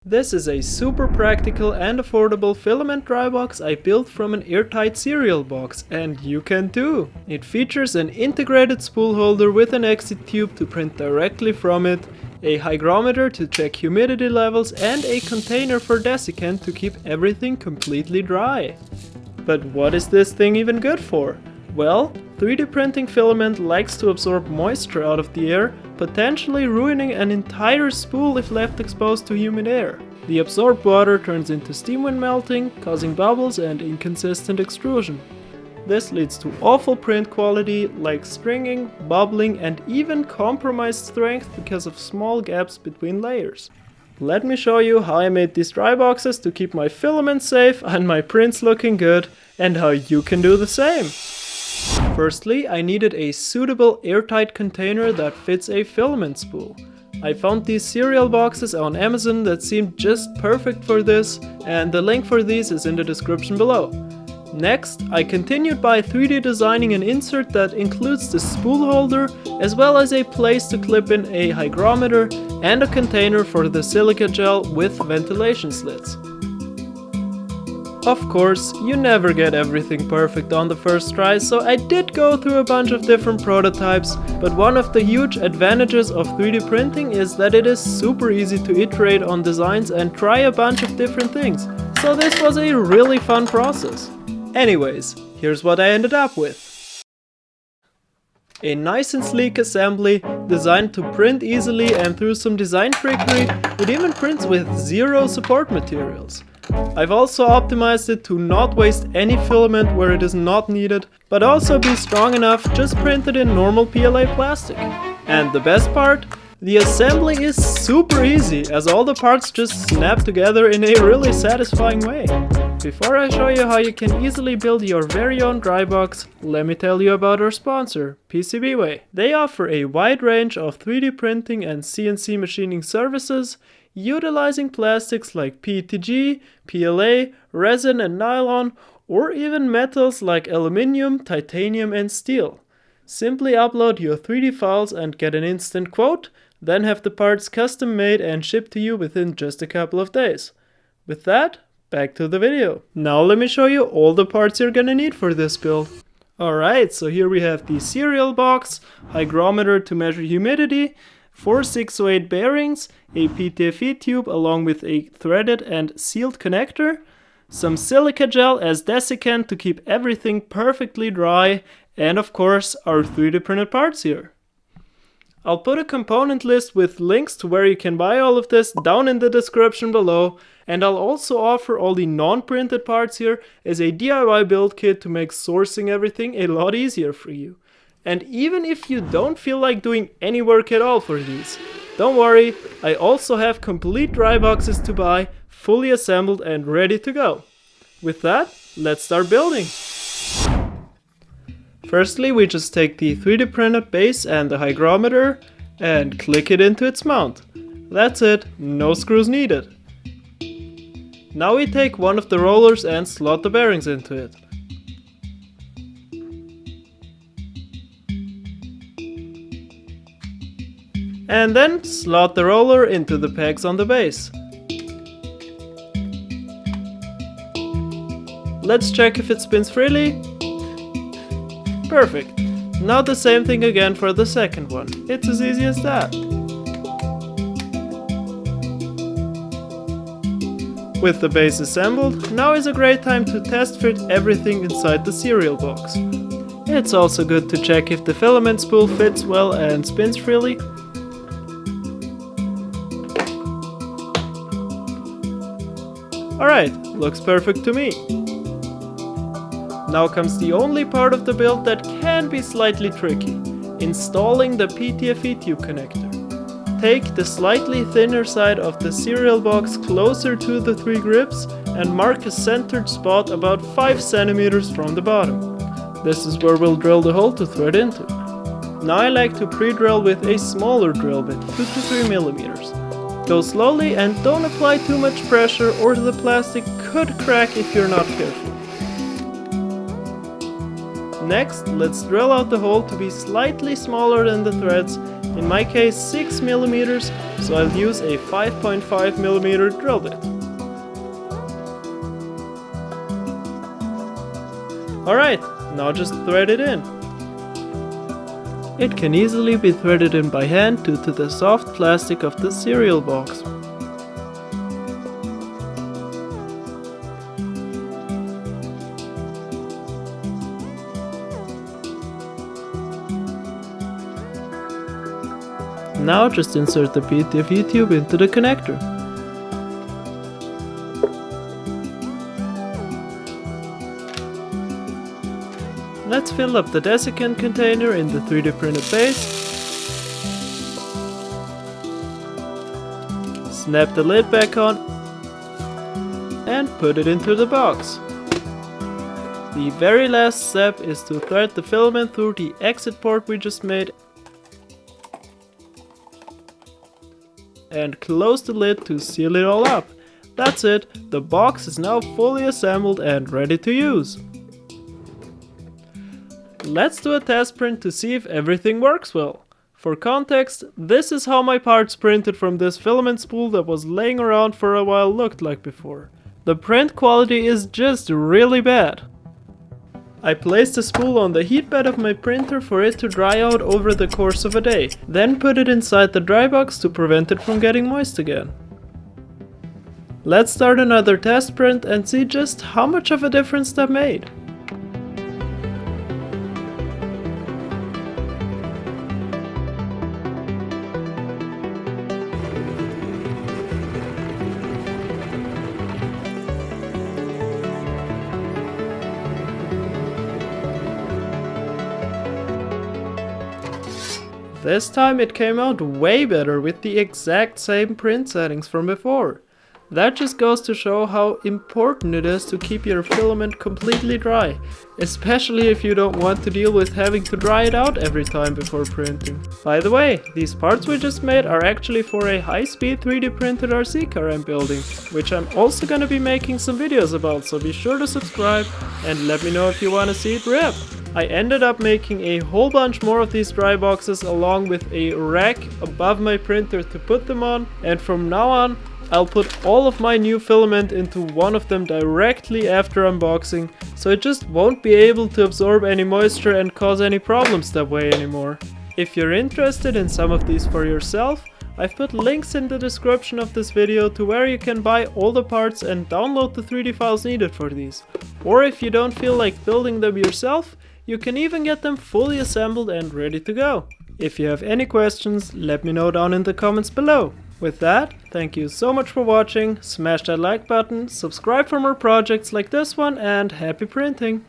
This is a super practical and affordable filament dry box I built from an airtight cereal box, and you can too! It features an integrated spool holder with an exit tube to print directly from it, a hygrometer to check humidity levels, and a container for desiccant to keep everything completely dry. But what is this thing even good for? Well, 3D printing filament likes to absorb moisture out of the air, potentially ruining an entire spool if left exposed to humid air. The absorbed water turns into steam when melting, causing bubbles and inconsistent extrusion. This leads to awful print quality like stringing, bubbling, and even compromised strength because of small gaps between layers. Let me show you how I made these dry boxes to keep my filaments safe and my prints looking good, and how you can do the same. Firstly, I needed a suitable airtight container that fits a filament spool. I found these cereal boxes on Amazon that seemed just perfect for this, and the link for these is in the description below. Next, I continued by 3D designing an insert that includes the spool holder, as well as a place to clip in a hygrometer and a container for the silica gel with ventilation slits. Of course, you never get everything perfect on the first try, so I did go through a bunch of different prototypes, but one of the huge advantages of 3D printing is that it is super easy to iterate on designs and try a bunch of different things, so this was a really fun process. Anyways, here's what I ended up with. A nice and sleek assembly, designed to print easily, and through some design trickery, it even prints with zero support materials. I've also optimized it to not waste any filament where it is not needed, but also be strong enough just printed in normal PLA plastic. And the best part? The assembly is super easy, as all the parts just snap together in a really satisfying way. Before I show you how you can easily build your very own dry box, let me tell you about our sponsor, PCBWay. They offer a wide range of 3D printing and CNC machining services, utilizing plastics like PETG, PLA, resin and nylon, or even metals like aluminium, titanium and steel. Simply upload your 3D files and get an instant quote, then have the parts custom made and shipped to you within just a couple of days. With that, back to the video. Now let me show you all the parts you're gonna need for this build. Alright, so here we have the cereal box, hygrometer to measure humidity, 4 608 bearings, a PTFE tube along with a threaded and sealed connector, some silica gel as desiccant to keep everything perfectly dry, and of course our 3D printed parts here. I'll put a component list with links to where you can buy all of this down in the description below, and I'll also offer all the non-printed parts here as a DIY build kit to make sourcing everything a lot easier for you. And even if you don't feel like doing any work at all for these, don't worry, I also have complete dry boxes to buy, fully assembled and ready to go. With that, let's start building. Firstly, we just take the 3D printed base and the hygrometer and click it into its mount. That's it, no screws needed. Now we take one of the rollers and slot the bearings into it. And then slot the roller into the pegs on the base. Let's check if it spins freely. Perfect. Now the same thing again for the second one. It's as easy as that. With the base assembled, now is a great time to test fit everything inside the cereal box. It's also good to check if the filament spool fits well and spins freely. Alright, looks perfect to me. Now comes the only part of the build that can be slightly tricky, installing the PTFE tube connector. Take the slightly thinner side of the cereal box closer to the 3 grips and mark a centered spot about 5 cm from the bottom. This is where we'll drill the hole to thread into. Now I like to pre-drill with a smaller drill bit, 2 to 3 mm. Go slowly and don't apply too much pressure or the plastic could crack if you're not careful. Next, let's drill out the hole to be slightly smaller than the threads in my case 6 millimeters, so I'll use a 5.5 millimeter drill bit. Alright, now just thread it in. It can easily be threaded in by hand due to the soft plastic of the cereal box. Now just insert the PTFE tube into the connector. Let's fill up the desiccant container in the 3D printed base. Snap the lid back on and put it into the box. The very last step is to thread the filament through the exit port we just made and close the lid to seal it all up. That's it, the box is now fully assembled and ready to use. Let's do a test print to see if everything works well. For context, this is how my parts printed from this filament spool that was laying around for a while looked like before. The print quality is just really bad. I placed the spool on the heat bed of my printer for it to dry out over the course of a day, then put it inside the dry box to prevent it from getting moist again. Let's start another test print and see just how much of a difference that made. This time it came out way better with the exact same print settings from before. That just goes to show how important it is to keep your filament completely dry, especially if you don't want to deal with having to dry it out every time before printing. By the way, these parts we just made are actually for a high-speed 3D printed RC car I'm building, which I'm also gonna be making some videos about, so be sure to subscribe and let me know if you wanna see it rip. I ended up making a whole bunch more of these dry boxes along with a rack above my printer to put them on, and from now on I'll put all of my new filament into one of them directly after unboxing, so it just won't be able to absorb any moisture and cause any problems that way anymore. If you're interested in some of these for yourself, I've put links in the description of this video to where you can buy all the parts and download the 3D files needed for these. Or if you don't feel like building them yourself, you can even get them fully assembled and ready to go. If you have any questions, let me know down in the comments below. With that, thank you so much for watching, smash that like button, subscribe for more projects like this one, and happy printing!